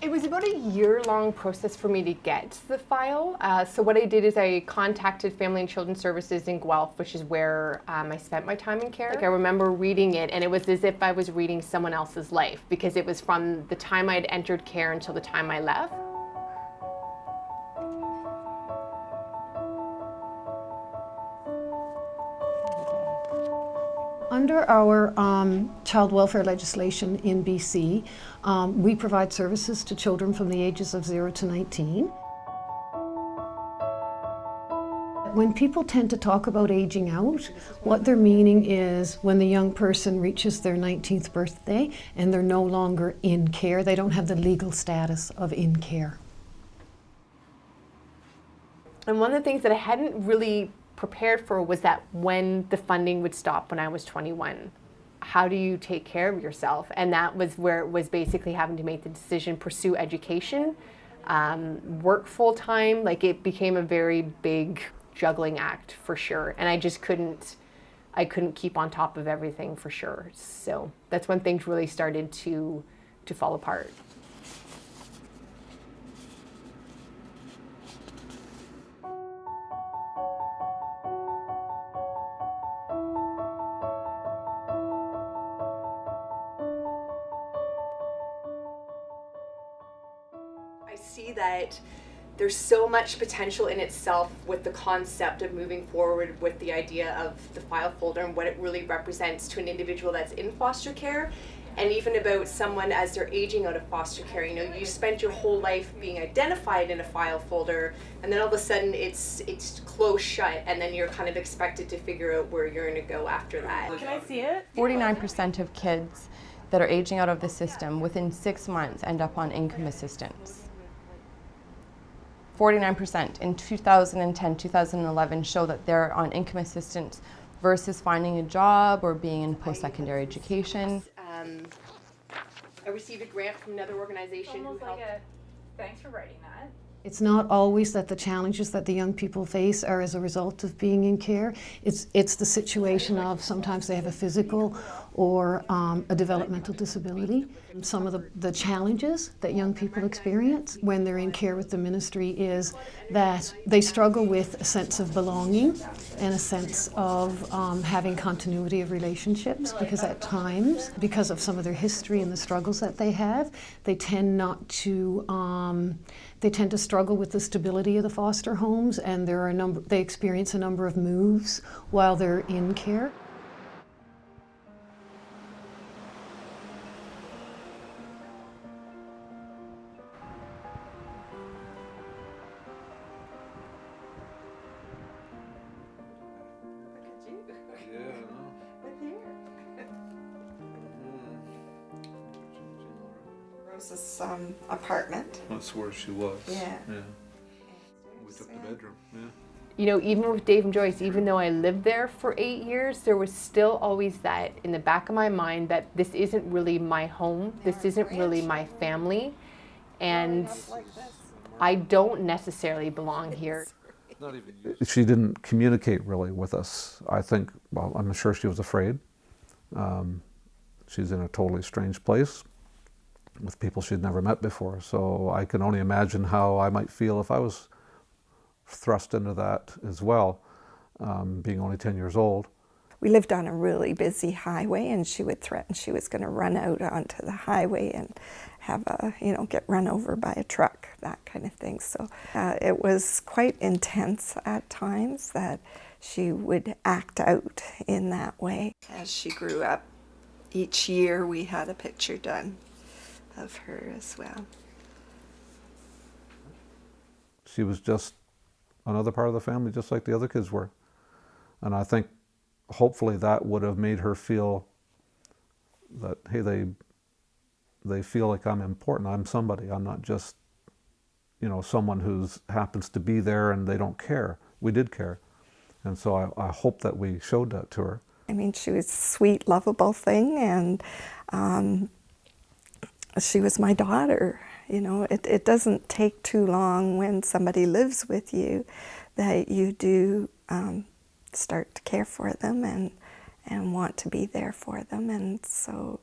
It was about a year-long process for me to get the file. So what I did is I contacted Family and Children's Services in Guelph, which is where I spent my time in care. Like, I remember reading it, and it was as if I was reading someone else's life, because it was from the time I'd entered care until the time I left. Under our child welfare legislation in BC, we provide services to children from the ages of 0 to 19. When people tend to talk about aging out, what they're meaning is when the young person reaches their 19th birthday and they're no longer in care, they don't have the legal status of in care. And one of the things that I hadn't really prepared for was that when the funding would stop when I was 21. How do you take care of yourself? And that was where it was basically having to make the decision, pursue education, work full time. Like, it became a very big juggling act for sure. And I just couldn't keep on top of everything for sure. So that's when things really started to fall apart. I see that there's so much potential in itself with the concept of moving forward with the idea of the file folder and what it really represents to an individual that's in foster care, and even about someone as they're aging out of foster care. You know, you spent your whole life being identified in a file folder, and then all of a sudden it's closed shut, and then you're kind of expected to figure out where you're going to go after that. Can I see it? 49% of kids that are aging out of the system within 6 months end up on income assistance. 49% in 2010, 2011 show that they're on income assistance versus finding a job or being in post-secondary education. I received a grant from another organization who helped. Thanks for writing that. It's not always that the challenges that the young people face are as a result of being in care. It's the situation of sometimes they have a physical or a developmental disability. Some of the challenges that young people experience when they're in care with the ministry is that they struggle with a sense of belonging and a sense of having continuity of relationships, because at times, because of some of their history and the struggles that they have, they tend not to they tend to struggle with the stability of the foster homes, and they experience a number of moves while they're in care. Rose's apartment. That's where she was. Yeah. We took the bedroom. Yeah. You know, even with Dave and Joyce, even though I lived there for 8 years, there was still always that in the back of my mind that this isn't really my home, this isn't really my family, and I don't necessarily belong here. She didn't communicate really with us. I think, well, I'm sure she was afraid. She's in a totally strange place with people she'd never met before, so I can only imagine how I might feel if I was thrust into that as well, being only 10 years old. We lived on a really busy highway, and she would threaten she was going to run out onto the highway and have get run over by a truck, that kind of thing. So it was quite intense at times that she would act out in that way. As she grew up, each year we had a picture done of her as well. She was just another part of the family, just like the other kids were. And I think hopefully that would have made her feel that, hey, they feel like I'm important, I'm somebody, I'm not just, someone who happens to be there and they don't care. We did care. And so I hope that we showed that to her. I mean, she was a sweet, lovable thing, and she was my daughter. It doesn't take too long when somebody lives with you that you do start to care for them and want to be there for them. And so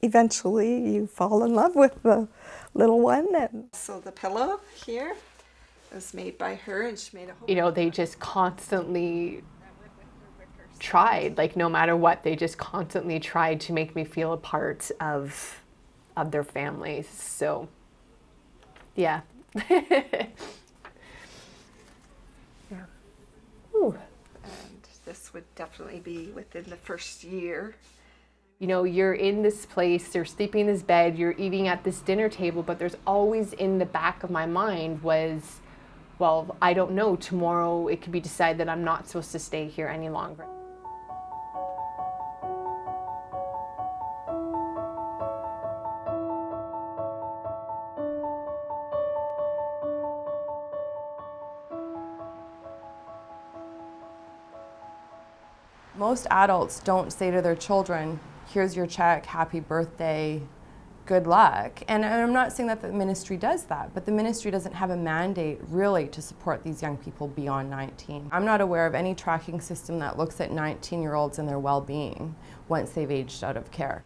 eventually you fall in love with the little one. And so the pillow here was made by her, and she made a whole... You know, they just constantly tried, like no matter what, they just constantly tried to make me feel a part of their families. So, yeah. Yeah. Ooh. And this would definitely be within the first year. You know, you're in this place, you're sleeping in this bed, you're eating at this dinner table, but there's always in the back of my mind was, well, I don't know, tomorrow it could be decided that I'm not supposed to stay here any longer. Most adults don't say to their children, here's your check, happy birthday, good luck. And I'm not saying that the ministry does that, but the ministry doesn't have a mandate really to support these young people beyond 19. I'm not aware of any tracking system that looks at 19-year-olds and their well-being once they've aged out of care.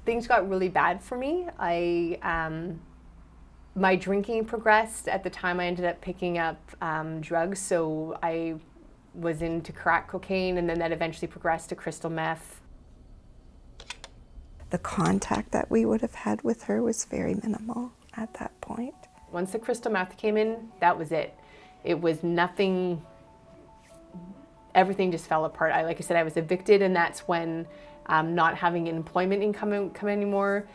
Things got really bad for me. My drinking progressed. At the time I ended up picking up drugs, so I was into crack cocaine, and then that eventually progressed to crystal meth. The contact that we would have had with her was very minimal at that point. Once the crystal meth came in, that was it. It was nothing, everything just fell apart. Like I said, I was evicted, and that's when not having an employment income come anymore,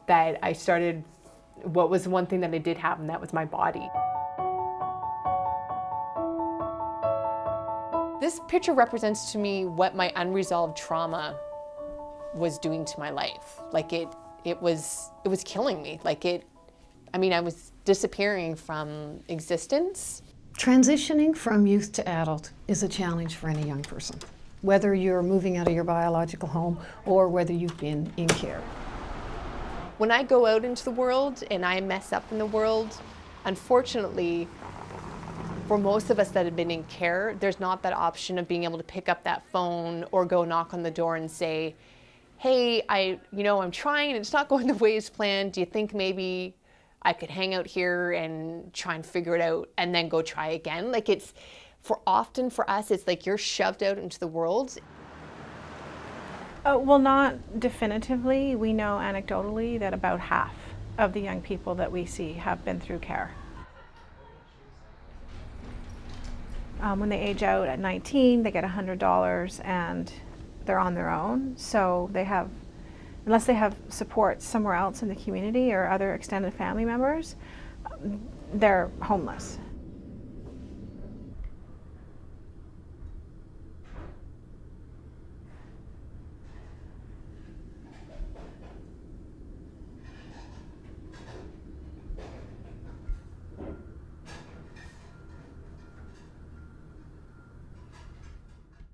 that I started, what was one thing that I did have, and that was my body. This picture represents to me what my unresolved trauma was doing to my life. Like it was killing me. I was disappearing from existence. Transitioning from youth to adult is a challenge for any young person, whether you're moving out of your biological home or whether you've been in care. When I go out into the world and I mess up in the world, unfortunately, for most of us that have been in care, there's not that option of being able to pick up that phone or go knock on the door and say, hey, I'm trying and it's not going the way it's planned. Do you think maybe I could hang out here and try and figure it out and then go try again? Like often for us, it's like you're shoved out into the world. Well, not definitively. We know anecdotally that about half of the young people that we see have been through care. When they age out at 19, they get $100 and they're on their own. So they have, unless they have support somewhere else in the community or other extended family members, they're homeless.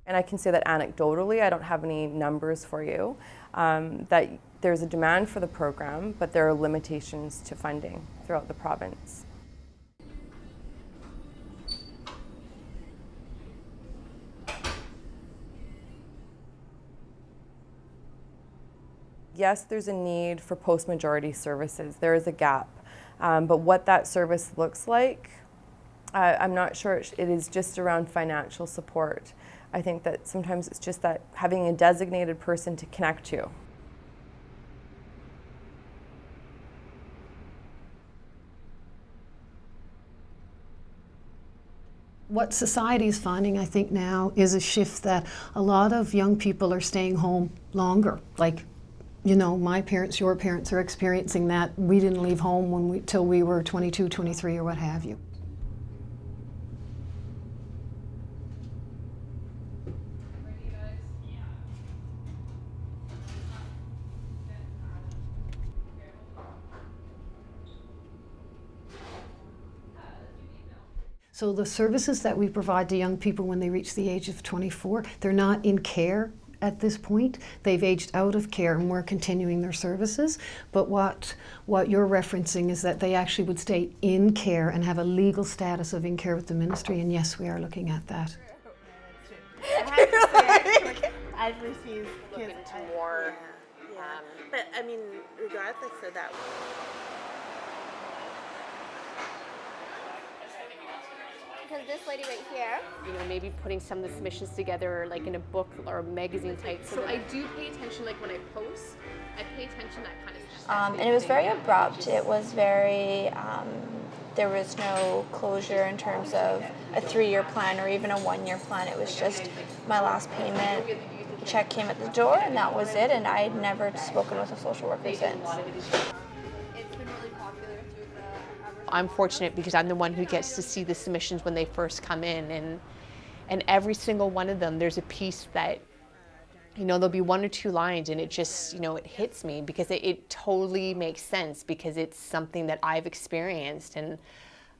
And I can say that anecdotally, I don't have any numbers for you, that there's a demand for the program, but there are limitations to funding throughout the province. Yes, there's a need for post-majority services. There is a gap, but what that service looks like, I'm not sure. It is just around financial support. I think that sometimes it's just that having a designated person to connect to. What society is finding, I think, now is a shift that a lot of young people are staying home longer. Like, my parents, your parents are experiencing that. We didn't leave home till we were 22, 23, or what have you. So the services that we provide to young people when they reach the age of 24, they're not in care at this point. They've aged out of care and we're continuing their services. But what you're referencing is that they actually would stay in care and have a legal status of in care with the ministry, and yes, we are looking at that. I've received kids more. but I mean, regardless of that. Because this lady right here. You know, maybe putting some of the submissions together like in a book or a magazine type. So I do pay attention, like when I post, I pay attention to that kind of stuff. And it was very abrupt. It was very, there was no closure in terms of a 3-year plan or even a 1-year plan. It was just my last payment, check came at the door, and that was it. And I had never spoken with a social worker since. I'm fortunate because I'm the one who gets to see the submissions when they first come in, and every single one of them, there's a piece that, you know, there'll be 1 or 2 lines and it just, you know, it hits me because it totally makes sense because it's something that I've experienced and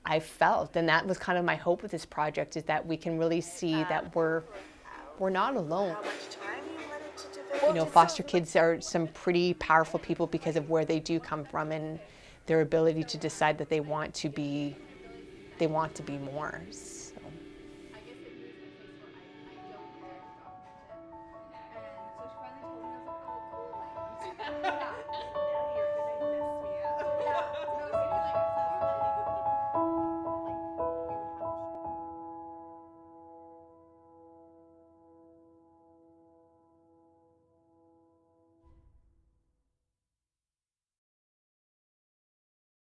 I've felt. And that was kind of my hope with this project, is that we can really see that we're not alone. You know, foster kids are some pretty powerful people because of where they do come from and their ability to decide that they want to be more.